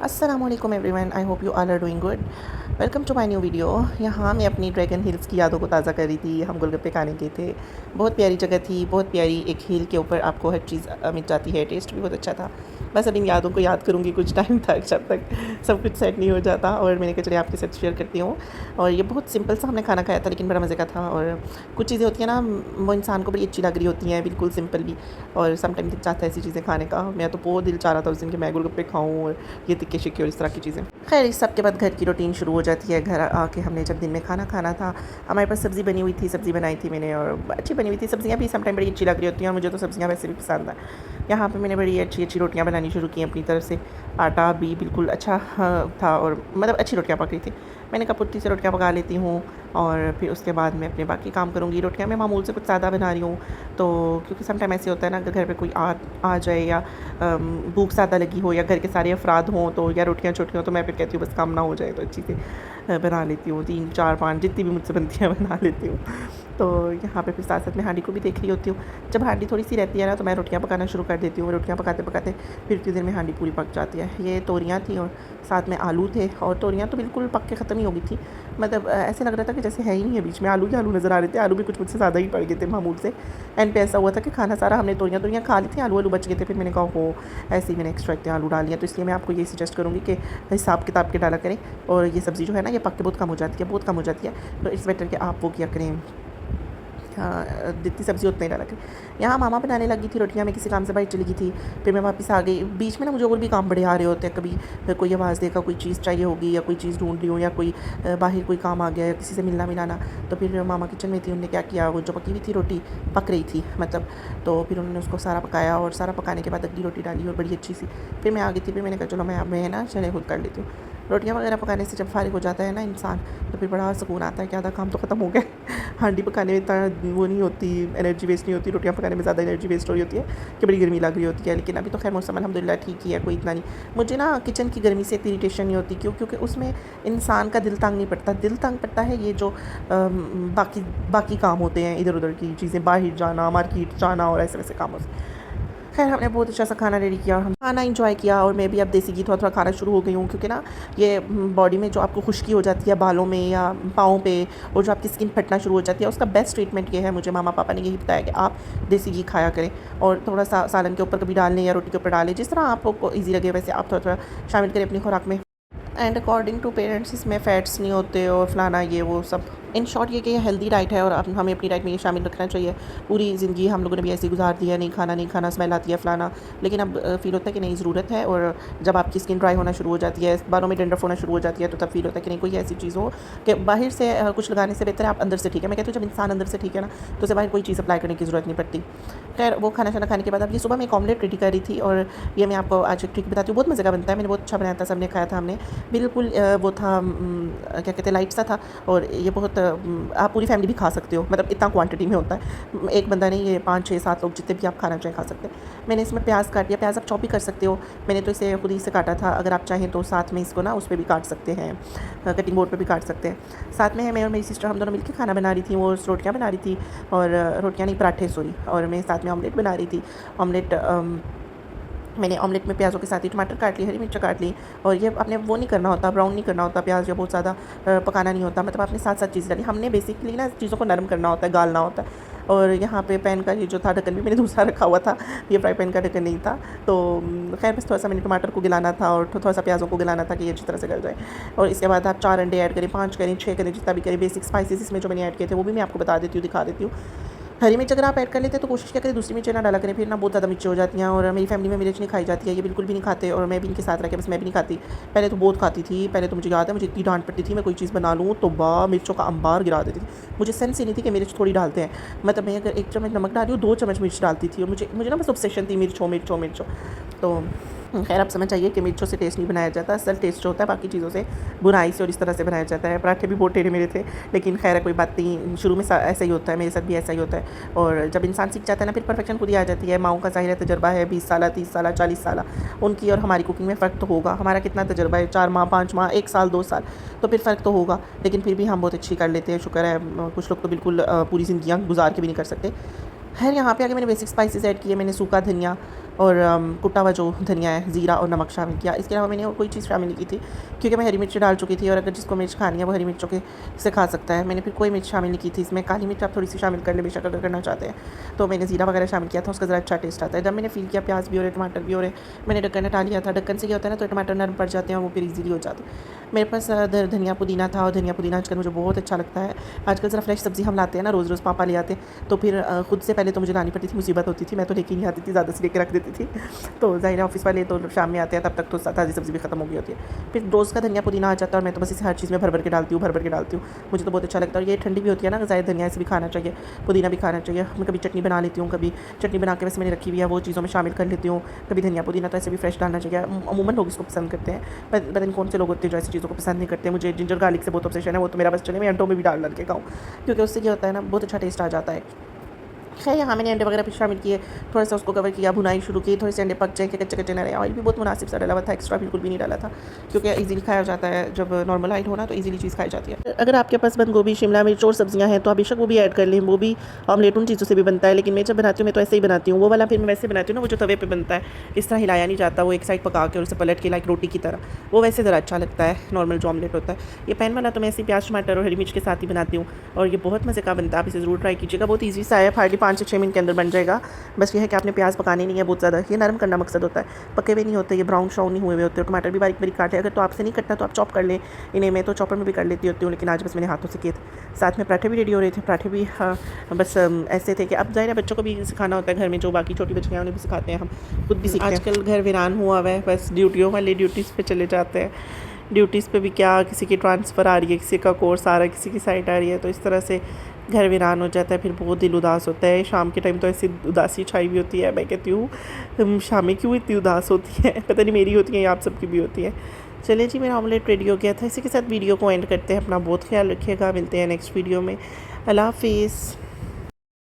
अस्सलामुअलैकुम everyone, I hope you all are doing good. Welcome to my new video. यहाँ मैं अपनी dragon hills की यादों को ताज़ा कर रही थी। हम गोलगप्पे खाने गए थे, बहुत प्यारी जगह थी, बहुत प्यारी। एक हिल के ऊपर आपको हर चीज़ मिल जाती है, टेस्ट भी बहुत अच्छा था। बस अब इन यादों को याद करूँगी कुछ टाइम तक, जब तक सब कुछ सेट नहीं हो जाता। और मैंने कहा चलिए आपके साथ शेयर करती हूँ। और ये बहुत सिंपल सा हमने खाना खाया था, लेकिन बड़ा मज़े का था। और कुछ चीज़ें होती हैं ना, वो इंसान को बड़ी अच्छी लग रही होती हैं, बिल्कुल सिंपल भी। और समटाइम दिल चाहता है ऐसी चीज़ें खाने का। मैं तो बहुत दिल चाह रहा था उस दिन कि मैं गोलगप्पे खाऊँ और ये तिक्के शिक्के और इस तरह की चीज़ें। खैर, इस सब के बाद घर की रूटीन शुरू हो जाती है। घर आके हमने जब दिन में खाना खाना था, हमारे पास सब्ज़ी बनी हुई थी, सब्ज़ी बनाई थी मैंने और अच्छी बनी हुई थी। सब्ज़ियाँ भी समटाइम बड़ी अच्छी लग रही होती हैं और मुझे तो सब्ज़ियाँ वैसे भी पसंद है। यहाँ पे मैंने बड़ी अच्छी अच्छी रोटियाँ बनानी शुरू की अपनी तरफ से। आटा भी बिल्कुल अच्छा था और मतलब अच्छी रोटियाँ पक रही थी। मैंने कहा पुट्टी से रोटियाँ पका लेती हूँ और फिर उसके बाद मैं अपने बाकी काम करूँगी। रोटियाँ मैं मामूल से कुछ ज़्यादा बना रही हूँ, तो क्योंकि समटाइम ऐसे होता है ना, अगर घर पे कोई आ जाए या भूख ज़्यादा लगी हो या घर के सारे अफराद हों तो, या रोटियाँ छोटी हों, तो मैं फिर कहती हूँ बस काम ना हो जाए तो अच्छी से बना लेती हूँ। 3 4 5 जितनी भी मुझसे बनती है बना लेती हूँ। तो यहाँ पे फिर साथ साथ में हांडी को भी देख रही होती हूँ। जब हांडी थोड़ी सी रहती है ना, तो मैं रोटियाँ पकाना शुरू कर देती हूँ। रोटियाँ पकाते पकाते फिर उतनी देर में हांडी पूरी पक जाती है। ये तोरियाँ थी और साथ में आलू थे, और तोरियाँ तो बिल्कुल पक के ख़त्म ही हो गई थी। मतलब ऐसे लग रहा था कि जैसे है ही नहीं है, बीच में आलू ही आलू नज़र आ रहे थे। आलू भी कुछ मुझसे ज़्यादा ही पड़ गए थे मामूल से। एंड पे ऐसा हुआ था कि खाना सारा हमने तोरियाँ खा ली थी, आलू बच गए थे। फिर मैंने कहा हो, ऐसे ही मैंने एक्स्ट्रा इतने आलू डाल दिया। तो इसलिए मैं आपको ये सजेस्ट करूँगी कि हिसाब किताब के डाला करें। और ये सब्ज़ी जो है ना, ये पक के बहुत कम हो जाती है, बहुत कम हो जाती है। तो इट्स बेटर कि आप वो किया करें। हाँ, जितनी सब्ज़ी उतना ही डाला करें। यहाँ मामा बनाने लगी थी रोटियाँ, मैं किसी काम से बाहर चली गई थी। फिर मैं वापस आ गई। बीच में ना मुझे और भी काम बड़े आ रहे होते हैं। कभी कोई आवाज़ देगा, कोई चीज़ चाहिए होगी, या कोई चीज़ ढूंढ रही हूँ, या कोई बाहर कोई काम आ गया, या किसी से मिलना मिलाना। तो फिर मामा किचन में थी, उन्होंने क्या किया, वो जो पकी हुई थी रोटी पक रही थी मतलब, तो फिर उन्होंने उसको सारा पकाया और सारा पकाने के बाद अगली रोटी डाली और बड़ी अच्छी सी। फिर मैं आ गई थी। फिर मैंने कहा चलो मैं ना चले खुद कर लेती हूँ। रोटियाँ वगैरह पकाने से जब फारिग हो जाता है ना इंसान, तो फिर बड़ा सुकून आता है कि आधा काम तो ख़त्म हो गया। हांडी पकाने में इतना वो नहीं होती, एनर्जी वेस्ट नहीं होती। रोटियाँ पकाने में ज़्यादा एनर्जी वेस्ट हो रही होती है कि बड़ी गर्मी लग रही होती है। लेकिन अभी तो खैर मौसम अल्हम्दुलिल्लाह ठीक ही है, कोई इतना नहीं। मुझे ना किचन की गर्मी से इतनी इरिटेशन नहीं होती। क्योंकि उसमें इंसान का दिल तंग नहीं पड़ता। दिल तंग पड़ता है ये जो बाकी बाकी काम होते हैं, इधर उधर की चीज़ें, बाहर जाना, मार्केट जाना और ऐसे वैसे कामों से। खैर, हमने बहुत अच्छा सा खाना रेडी किया और हम खाना इंजॉय किया। और मैं भी अब देसी घी थोड़ा थोड़ा खाना शुरू हो गई हूँ, क्योंकि ना ये बॉडी में जो आपको खुश्की हो जाती है बालों में या पाँव पे, और जो आपकी स्किन फटना शुरू हो जाती है, उसका बेस्ट ट्रीटमेंट ये है। मुझे मामा पापा ने यही बताया कि आप देसी घी खाया करें, और थोड़ा सा सालन के ऊपर कभी डाल लें या रोटी के ऊपर डालें, जिस तरह आपको ईजी लगे वैसे आप थोड़ा थोड़ा शामिल करें अपनी खुराक में। एंड अकॉर्डिंग टू पेरेंट्स इसमें फ़ैट्स नहीं होते और फलाना ये वो सब। इन शॉर्ट ये कि ये हेल्दी डाइट है और अब हमें अपनी डाइट में ये शामिल रखना चाहिए। पूरी ज़िंदगी हम लोगों ने भी ऐसे ही गुजार दी है, नहीं खाना स्मेल आती है फलाना। लेकिन अब फ़ील होता है कि नहीं, ज़रूरत है। और जब आपकी स्किन ड्राई होना शुरू हो जाती है, बालों में डंडरफ होना शुरू हो जाती है, तो तब फ़ील होता है कि नहीं, कोई ऐसी चीज़ हो कि बाहर से कुछ लगाने से बेहतर है आप अंदर से ठीक है। मैं कहती हूँ जब इंसान अंदर से ठीक है ना, तो उसे बाहर कोई चीज़ अप्लाई करने की ज़रूरत नहीं पड़ती। खैर, वो खाना शाना खाने के बाद अब ये सुबह मैं एक ऑमलेट रेडी कर रही थी, और ये मैं आपको आज एक ट्रिक बताती हूँ। बहुत मज़े का बनता है, मैंने बहुत अच्छा बनाया था, सबने खाया था हमने। बिल्कुल वो था क्या कहते हैं, लाइट सा था। और ये बहुत आप पूरी फैमिली भी खा सकते हो, मतलब इतना क्वांटिटी में होता है। एक बंदा नहीं, ये 5 6 7 लोग जितने भी आप खाना चाहें खा सकते हैं। मैंने इसमें प्याज काट लिया। प्याज आप चॉप भी कर सकते हो, मैंने तो इसे खुद ही से काटा था। अगर आप चाहें तो साथ में इसको ना उस पर भी काट सकते हैं, कटिंग बोर्ड पर भी काट सकते हैं। साथ में है मैं और मेरी सिस्टर, हम दोनों मिलकर खाना बना रही थी। वो रोटियाँ बना रही थी, और रोटियाँ नहीं, पराठे सॉरी। और मैं साथ में ऑमलेट बना रही थी। ऑमलेट मैंने ऑमलेट में प्याज़ों के साथ ही टमाटर काट लिए, हरी मिर्च काट ली। और ये आपने वो नहीं करना होता, ब्राउन नहीं करना होता प्याज, या बहुत ज़्यादा पकाना नहीं होता। मतलब आपने साथ साथ चीज़ डाली। हमने बेसिकली ना चीज़ों को नरम करना होता है, गालना होता है। और यहाँ पे पैन का ये जो था ढक्कन भी मैंने दूसरा रखा हुआ था, ये फ्राई पैन का ढक्कन नहीं था। तो खैर बस थोड़ा सा मैंने टमाटर को गिलाना था और थोड़ा सा प्याज़ों को गिलाना था कि ये अच्छी तरह से गल जाए। और इसके बाद आप 4 अंडे ऐड करें, 5 करें, 6 करें, जितना भी करें। बेसिक स्पाइसेस इसमें जो मैंने ऐड किए थे वो भी मैं आपको बता देती हूँ, दिखा देती हूँ। हरी मिर्च अगर आप ऐड कर लेते हैं तो कोशिश क्या करें दूसरी मिर्च ना डाला करें, फिर ना बहुत ज़्यादा मिर्ची हो जाती हैं। और मेरी फैमिली में मिर्च नहीं खाई जाती है, ये बिल्कुल भी नहीं खाते, और मैं भी इनके साथ रह के बस मैं भी नहीं खाती। पहले तो बहुत खाती थी, पहले तो मुझे याद है मुझे इतनी डांट पड़ती थी, मैं कोई चीज़ बना लूँ तो मिर्चों का अंबार गिरा देती थी। मुझे सेंस ही नहीं थी कि मिर्च थोड़ी डालते हैं। मतलब मैं अगर 1 चम्मच नमक डाली हूँ, 2 चम्मच मिर्च डालती थी, और मुझे ना बस ऑब्सेशन थी मिर्चों। तो खैर आप समझ आइए कि मिर्चों से टेस्ट नहीं बनाया जाता। असल टेस्ट जो होता है बाकी चीज़ों से, बुनाई से और इस तरह से बनाया जाता है। पराठे भी बहुत टेढ़े मेरे थे, लेकिन खैर कोई बात नहीं, शुरू में ऐसा ही होता है, मेरे साथ भी ऐसा ही होता है। और जब इंसान सीख जाता है ना, फिर परफेक्शन खुद ही आ जाती है। माओं का ज़ाहिर है तजर्बा है, 20 साल 30 साल 40 साल, उनकी और हमारी कुकिंग में फ़र्क तो होगा। हमारा कितना तजर्बा है, 4 माह 5 माह 1 साल 2 साल, तो फिर फ़र्क तो होगा। लेकिन फिर भी हम बहुत अच्छी कर लेते हैं, शुक्र है। कुछ लोग तो बिल्कुल पूरी ज़िंदगियाँ गुजार के भी नहीं कर सकते। खैर यहाँ पे आके मैंने बेसिक स्पाइसेस ऐड किए। मैंने सूखा धनिया और कुटा हुआ जो धनिया है, ज़ीरा और नमक शामिल किया। इसके अलावा मैंने और कोई चीज़ शामिल नहीं की थी क्योंकि मैं हरी मिर्च डाल चुकी थी, और अगर जिसको मिर्च खानी है वो हरी मिर्चों के से खा सकता है। मैंने फिर कोई मिर्च शामिल नहीं की थी इसमें। काली मिर्च आप थोड़ी सी शामिल कर ले बेशक अगर करना चाहते हैं, तो मैंने ज़ीरा वगैरह शामिल किया था, उसका ज़रा अच्छा टेस्ट आता है। जब मैंने फील किया प्याज भी हो रहे, टमाटर भी हो रहे, मैंने ढक्कन हटा लिया था। ढक्कन से क्या होता है ना, तो टमाटर नरम पड़ जाते हैं और वो फिर ईज़िली हो जाते हैं। मेरे पास धनिया पुदीना था, और धनिया पुदीना आजकल मुझे बहुत अच्छा लगता है। आजकल ज़रा फ्रेश सब्ज़ी हम लाते हैं ना, रोज़ रोज़ पापा ले आते, तो फिर खुद से पहले तो मुझे लानी पड़ती थी, मुसीबत होती थी, मैं तो लेके नहीं आती थी, ज़्यादा से लेके रख देती थी। तो ज़ाहिर है ऑफिस वाले तो शाम में आते हैं, तब तक तो ताज़ी सब्ज़ी भी खत्म हो गई होती है। फिर रोज़ का धनिया पुदीना आ जाता है, और मैं तो बस इसे हर चीज़ में भर भर के डालती हूँ, भर भर के डालती हूँ। मुझे तो बहुत अच्छा लगता है, और ये ठंडी भी होती है ना, ज़ाहिर धनिया से भी खाना चाहिए, पुदीना भी खाना चाहिए। मैं कभी चटनी बना लेती हूँ, कभी चटनी बना के वैसे मैंने रखी हुई है, वो चीज़ों में शामिल कर लेती हूँ। कभी धनिया पुदीना तो ऐसे भी फ्रेश डालना चाहिए। अमूमन लोग इसको पसंद करते हैं, पता नहीं कौन से लोग होते हैं जो ऐसी चीज़ों को पसंद नहीं करते। मुझे जिंजर गार्लिक से बहुत ऑब्सेशन है, वो तो मेरा बस चले मैं अंडों में भी डाल के खाऊँ, क्योंकि उससे क्या होता है ना, बहुत अच्छा टेस्ट आ जाता है। खैर यहाँ मैंने अंडे वगैरह भी शामिल किए, थोड़ा सा उसको कवर किया, भुनाई शुरू की, थोड़े से अंडे पक जाए कि कच्चे कच्चे ना रहे। ऑयल भी बहुत मुनासिब सा डाला हुआ था, एक्स्ट्रा बिल्कुल भी नहीं डाला था, क्योंकि इजीली खाया जाता है। जब नॉर्मल ऑयल हो ना तो इजीली चीज़ खाई जाती है। अगर आपके पास बंद गोभी, शिमला मिर्च और सब्जियाँ हैं तो आप बेशक वो भी ऐड कर लें, वो भी ऑमलेट उन चीज़ों से भी बनता है। लेकिन मैं जब बनाती हूँ मैं तो ऐसे ही बनाती हूँ, वो वाला फिर मैं वैसे बनाती हूँ ना, वो जो तवे पर बनता है, इस तरह हिलाया नहीं जाता, वो एक साइड पका के और उसे पलट के लाइक रोटी की तरह, वो वैसे ज़रा अच्छा लगता है नॉर्मल जो ऑमलेट होता है। ये पैन वाला तो मैं ऐसे प्याज टमाटर और हरी मिर्च के साथ ही बनाती हूँ, और ये बहुत मज़े का बनता है। आप इसे ज़रूर ट्राई कीजिएगा, बहुत ईजी सा है, हार्डली 5 से 6 मिनट के अंदर बन जाएगा। बस ये है कि आपने प्याज पकाने नहीं है बहुत ज़्यादा, ये नरम करना मकसद होता है, पके हुए नहीं होते, ये ब्राउन शाउन नहीं हुए हुए होते। और टमाटर भी बारीक बारीक काटे, अगर तो आपसे नहीं कटना तो आप चॉप कर लें इन्हें, मैं तो चॉपर में भी कर लेती होती हूँ, लेकिन आज बस मैंने हाथों से किए थे। साथ में पराठे भी रेडी हो रहे थे, पराठे भी बस ऐसे थे कि अब ज़ाहिर है बच्चों को भी सिखाना होता है, घर में जो बाकी छोटी बच्चियाँ उन्हें भी सिखाते हैं, हम खुद भी सीखते हैं। आजकल घर वीरान हुआ हुआ है, बस ड्यूटियों वाले ड्यूटीज़ पे चले जाते हैं। ड्यूटीज़ पे भी क्या, किसी की ट्रांसफ़र आ रही है, किसी का कोर्स आ रहा है, किसी की साइट आ रही है, तो इस तरह से घर वीरान हो जाता है। फिर बहुत दिल उदास होता है। शाम के टाइम तो ऐसी उदासी छाई हुई होती है, मैं कहती हूँ शामें क्यों इतनी उदास होती है, पता नहीं मेरी होती है या आप सबकी भी होती है। चलिए जी, मेरा ऑमलेट रेडी हो गया था। इसी के साथ वीडियो को एंड करते हैं। अपना बहुत ख्याल रखिएगा, मिलते हैं नेक्स्ट वीडियो में। अल्लाह हाफिज़।